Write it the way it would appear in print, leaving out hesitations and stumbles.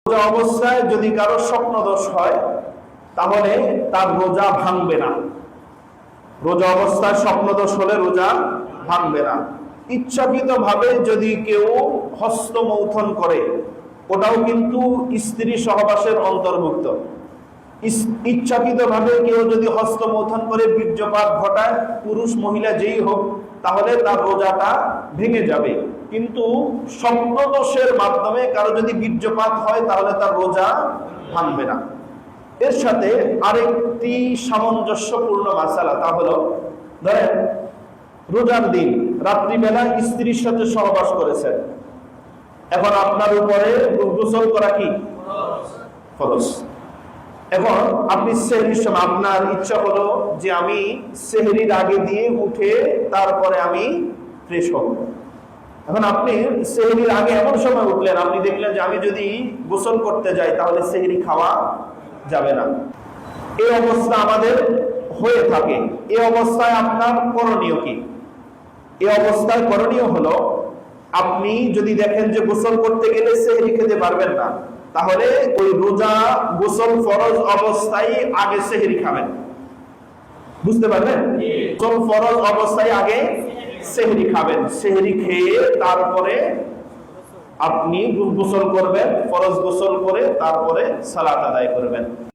রোজা অবস্থায় যদি কারো স্বপ্নদোষ হয় তাহলে তার রোজা ভাঙবে না। রোজা অবস্থায় স্বপ্নদোষ হলে রোজা ভাঙবে না। ইচ্ছাকৃতভাবে যদি কেউ হস্তমৈথুন করে, ওটাও কিন্তু স্ত্রী সহবাসের অন্তর্ভুক্ত। ইচ্ছাকৃতভাবে কেউ যদি হস্তমৈথুন করে বীর্যপাত ঘটায়, পুরুষ মহিলা যেই হোক, তাহলে তার রোজাটা ভেঙে যাবে। কিন্তু স্বপ্নদোষের মাধ্যমে কারো যদি বীর্যপাত হয় তাহলে তার রোজা ভাঙবে না। এর সাথে আরেকটি সামঞ্জস্যপূর্ণ মাসালা, তা হলো ধরেন রোজার দিন রাত্রিবেলা স্ত্রীর সাথে সহবাস করেছেন, এখন আপনার উপরে গোসল করা কি ফরজ। এখন আপনি সেহরির সময় আপনার ইচ্ছা হলো যে আমি সেহরির আগে দিয়ে উঠে তারপরে আমি ফ্রেশ হব। এখন আপনি সেহরির আগে এমন সময় উঠলেন, আপনি দেখলেন যে আমি যদি গোসল করতে যাই তাহলে সেহরি খাওয়া যাবে না। এই অবস্থা আমাদের হয়ে থাকে। এই অবস্থায় আপনার করণীয় কি? এই অবস্থায় করণীয় হলো, আপনি যদি দেখেন যে গোসল করতে গেলে সেহরি খেতে পারবেন না, তাহলে ওই রোজা গোসল ফরজ অবস্থায় আগে সেহরি খাবেন। বুঝতে পারলেন? গোসল ফরজ অবস্থায় আগে সেহরি খাবেন। সেহরি খেয়ে তারপরে আপনি গোসল করবেন, ফরজ গোসল করে তারপরে সালাত আদায় করবেন।